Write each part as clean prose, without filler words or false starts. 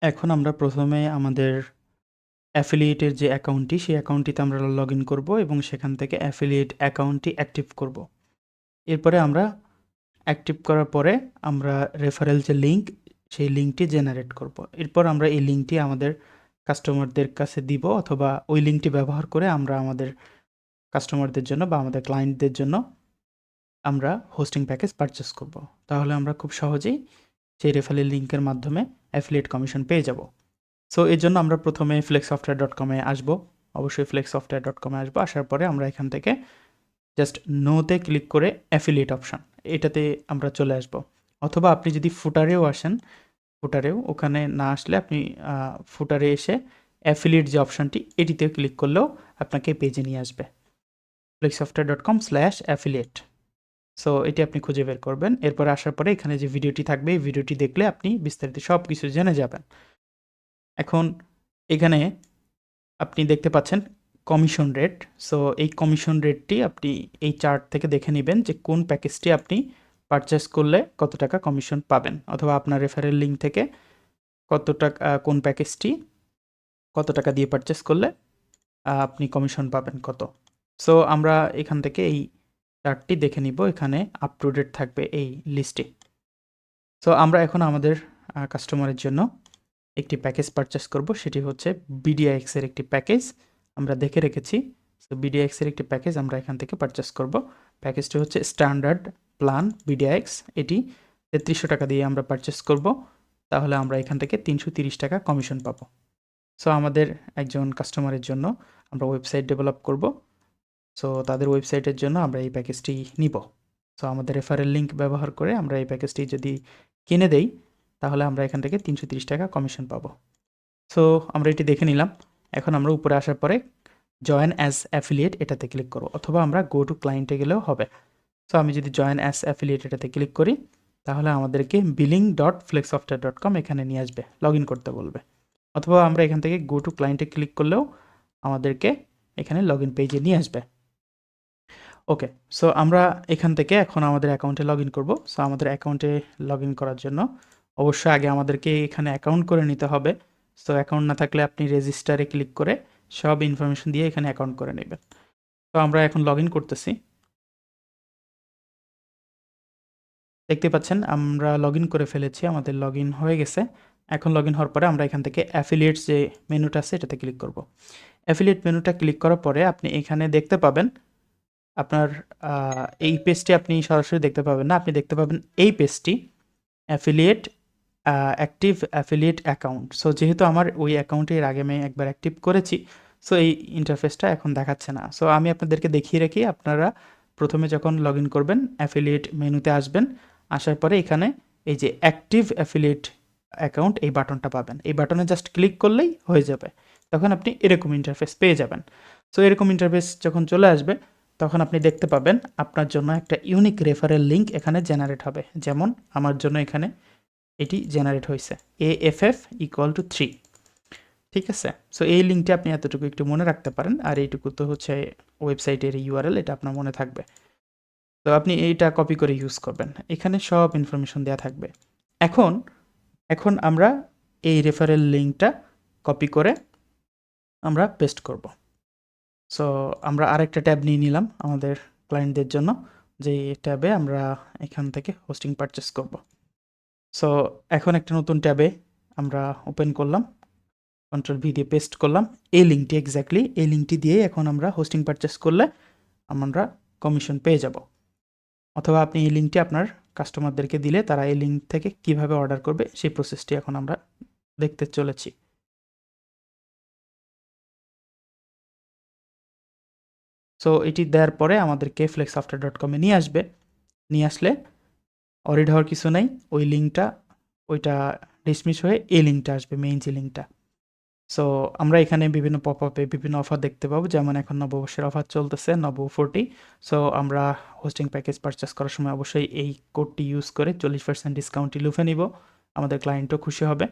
এখন আমরা প্রথমে আমাদের অ্যাফিলিয়েটের যে অ্যাকাউন্টটি, সেই অ্যাকাউন্টটিতে আমরা লগইন করব এবং সেখান থেকে অ্যাফিলিয়েট অ্যাকাউন্টটি অ্যাক্টিভ করব। এরপরে আমরা অ্যাক্টিভ করার পরে আমরা রেফারেল যে লিঙ্ক, সেই লিঙ্কটি জেনারেট করব। এরপর আমরা এই লিঙ্কটি আমাদের কাস্টমারদের কাছে দিব, অথবা ওই লিঙ্কটি ব্যবহার করে আমরা আমাদের কাস্টমারদের জন্য বা আমাদের ক্লায়েন্টদের জন্য আমরা হোস্টিং প্যাকেজ পারচেস করব। তাহলে আমরা খুব সহজেই সেই রেফারেল লিঙ্কের মাধ্যমে অ্যাফিলিয়েট কমিশন পেয়ে যাব। সো এর জন্য আমরা প্রথমে flexsoftware.com এ আসবো। অবশ্যই flexsoftware.com এ আসবো। আসার পরে আমরা এখান থেকে জাস্ট নোতে ক্লিক করে অ্যাফিলিয়েট অপশন, এটাতে আমরা চলে আসবো। অথবা আপনি যদি ফুটারেও আসেন, ফুটারেও ওখানে না আসলে আপনি ফুটারে এসে অ্যাফিলিয়েট যে অপশনটি, এটিতে ক্লিক করলেও আপনাকে পেজে নিয়ে আসবে flexsoftware.com/affiliate। সো এটি আপনি খুঁজে বের করবেন। এরপর আসার পরে এখানে যে ভিডিওটি থাকবে, এই ভিডিওটি দেখলে আপনি বিস্তারিত সব কিছু জেনে যাবেন। এখন এখানে আপনি দেখতে পাচ্ছেন কমিশন রেট। সো এই কমিশন রেটটি আপনি এই চার্ট থেকে দেখে নেবেন যে কোন প্যাকেজটি আপনি পারচেস করলে কত টাকা কমিশন পাবেন, অথবা আপনার রেফারেল লিঙ্ক থেকে কত টাকা, কোন প্যাকেজটি কত টাকা দিয়ে পারচেস করলে আপনি কমিশন পাবেন কত। সো আমরা এখান থেকে এই চার্টটি দেখে নিব, এখানে আপ টু ডেট থাকবে এই লিস্টে। সো আমরা এখন আমাদের কাস্টমারের জন্য একটি প্যাকেজ পারচেস করব, সেটি হচ্ছে বিডিআইএক্স এর একটি প্যাকেজ আমরা দেখে রেখেছি। সো বিডিআইএক্স এর একটি প্যাকেজ আমরা এখান থেকে পারচেস করব। প্যাকেজটি হচ্ছে স্ট্যান্ডার্ড প্ল্যান বিডিআইএক্স। এটি ৩৩০০ টাকা দিয়ে আমরা পারচেস করব। তাহলে আমরা এখান থেকে ৩৩০ টাকা কমিশন পাবো। সো আমাদের একজন কাস্টমারের জন্য আমরা ওয়েবসাইট ডেভেলপ করব। সো তাদের ওয়েবসাইটের জন্য আমরা এই প্যাকেজটি নিব। সো আমাদের রেফারেল লিঙ্ক ব্যবহার করে আমরা এই প্যাকেজটি যদি কিনে দেই, তাহলে আমরা এখান থেকে ৩৩০ টাকা কমিশন পাবো। সো আমরা এটি দেখে নিলাম। এখন আমরা উপরে আসার পরে জয়েন অ্যাজ অ্যাফিলিয়েট এটাতে ক্লিক করব, অথবা আমরা গো টু ক্লায়েন্টে গেলেও হবে। সো আমি যদি জয়েন অ্যাজ অ্যাফিলিয়েট এটাতে ক্লিক করি, তাহলে আমাদেরকে billing.flexsoftware.com এখানে নিয়ে আসবে, লগ ইন করতে বলবে। অথবা আমরা এখান থেকে গো টু ক্লায়েন্টে ক্লিক করলেও আমাদেরকে এখানে লগ ইন পেজে নিয়ে আসবে। ওকে, সো আমরা এখান থেকে এখন আমাদের অ্যাকাউন্টে লগ ইন করবো। সো আমাদের অ্যাকাউন্টে লগ ইন করার জন্য অবশ্যই আগে আমাদেরকে এখানে অ্যাকাউন্ট করে নিতে হবে। সো অ্যাকাউন্ট না থাকলে আপনি রেজিস্টারে ক্লিক করে সব ইনফরমেশন দিয়ে এখানে অ্যাকাউন্ট করে নেবেন। তো আমরা এখন লগ ইন করতেছি। দেখতে পাচ্ছেন আমরা লগ ইন করে ফেলেছি, আমাদের লগ ইন হয়ে গেছে। এখন লগ ইন হওয়ার পরে আমরা এখান থেকে অ্যাফিলিয়েটস যে মেনুটা আছে এটাতে ক্লিক করব। অ্যাফিলিয়েট মেনুটা ক্লিক করার পরে আপনি এখানে দেখতে পাবেন আপনার এই পেজটি আপনি সরাসরি দেখতে পাবেন না, আপনি দেখতে পাবেন এই পেজটি affiliate active affiliate account. So যেহেতু আমার ওই অ্যাকাউন্টে এর আগে আমি একবার অ্যাক্টিভ করেছি, সো এই ইন্টারফেসটা এখন দেখাচ্ছে না। সো আমি আপনাদেরকে দেখিয়ে রাখি, আপনারা প্রথমে যখন লগ ইন করবেন অ্যাফিলিয়েট মেনুতে আসবেন, আসার পরে এখানে এই যে অ্যাক্টিভ অ্যাফিলিয়েট অ্যাকাউন্ট, এই বাটনটা পাবেন। এই বাটনে জাস্ট ক্লিক করলেই হয়ে যাবে, তখন আপনি এরকম ইন্টারফেস পেয়ে যাবেন। সো এরকম ইন্টারফেস যখন চলে আসবে, তখন আপনি দেখতে পাবেন আপনার জন্য একটা ইউনিক রেফারেল লিঙ্ক এখানে জেনারেট হবে। যেমন আমার জন্য এখানে এটি জেনারেট হয়েছে AFF=3। ঠিক আছে, সো এই লিঙ্কটি আপনি এতটুকু একটু মনে রাখতে পারেন, আর এইটুকু তো হচ্ছে ওয়েবসাইটের ইউআরএল, এটা আপনার মনে থাকবে। তো আপনি এইটা কপি করে ইউজ করবেন, এখানে সব ইনফরমেশন দেওয়া থাকবে। এখন এখন আমরা এই রেফারেল লিঙ্কটা কপি করে আমরা পেস্ট করব। সো আমরা আরেকটা ট্যাব নিয়ে নিলাম আমাদের ক্লায়েন্টদের জন্য, যে ট্যাবে আমরা এখান থেকে হোস্টিং পারচেস করব। সো এখন একটা নতুন ট্যাবে আমরা ওপেন করলাম, কন্ট্রোল ভি দিয়ে পেস্ট করলাম এই লিঙ্কটি, এক্স্যাক্টলি এই লিঙ্কটি দিয়ে এখন আমরা হোস্টিং পারচেস করলে আমরা কমিশন পেয়ে যাব। অথবা আপনি এই লিঙ্কটি আপনার কাস্টমারদেরকে দিলে তারা এই লিঙ্ক থেকে কিভাবে অর্ডার করবে সেই প্রসেসটি এখন আমরা দেখতে চলেছি। সো এটি দেওয়ার পরে আমাদেরকে flexsoftware.com এ নিয়ে আসবে। নিয়ে আসলে অরিড হওয়ার কিছু নাই, ওই লিঙ্কটা ওইটা ডিসমিস হয়ে এই লিঙ্কটা আসবে, মেইন যে লিঙ্কটা। সো আমরা এখানে বিভিন্ন পপআপে বিভিন্ন অফার দেখতে পাবো, যেমন এখন নববর্ষের অফার চলতেছে নব40। সো আমরা হোস্টিং প্যাকেজ পারচেস করার সময় অবশ্যই এই কোডটি ইউজ করে 40% ডিসকাউন্টটি লুফে নিব, আমাদের ক্লায়েন্টও খুশি হবে।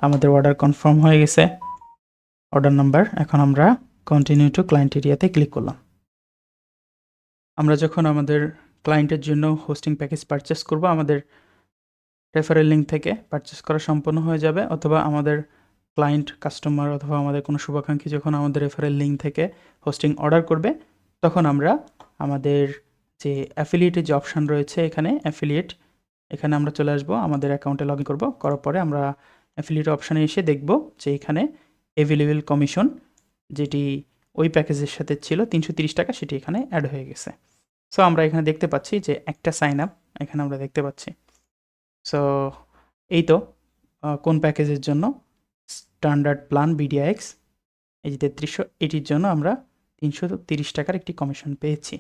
আমাদের অর্ডার কনফার্ম হয়ে গেছে, অর্ডার নাম্বার। এখন আমরা কন্টিনিউ টু ক্লায়েন্ট এরিয়াতে ক্লিক করলাম। আমরা যখন আমাদের ক্লায়েন্টের জন্য হোস্টিং প্যাকেজ পারচেস করব, আমাদের রেফারেল লিঙ্ক থেকে পারচেস করা সম্পন্ন হয়ে যাবে, অথবা আমাদের ক্লায়েন্ট কাস্টমার অথবা আমাদের কোনো শুভাকাঙ্ক্ষী যখন আমাদের রেফারেল লিঙ্ক থেকে হোস্টিং অর্ডার করবে, তখন আমরা আমাদের যে অ্যাফিলিয়েটের যে অপশান রয়েছে এখানে অ্যাফিলিয়েট, এখানে আমরা চলে আসবো, আমাদের অ্যাকাউন্টে লগ ইন করবো। করার পরে আমরা অ্যাফিলিয়েট অপশানে এসে দেখব যে এখানে অ্যাভেলেবেল কমিশন যেটি ওই প্যাকেজের সাথে ছিল 330 টাকা, সেটি এখানে অ্যাড হয়ে গেছে। সো আমরা এখানে দেখতে পাচ্ছি যে একটা সাইন আপ এখানে আমরা দেখতে পাচ্ছি। সো এই তো কোন প্যাকেজের জন্য স্ট্যান্ডার্ড প্ল্যান BDIX এই যে 3300, এটির জন্য আমরা 330 টাকার একটি কমিশন পেয়েছি।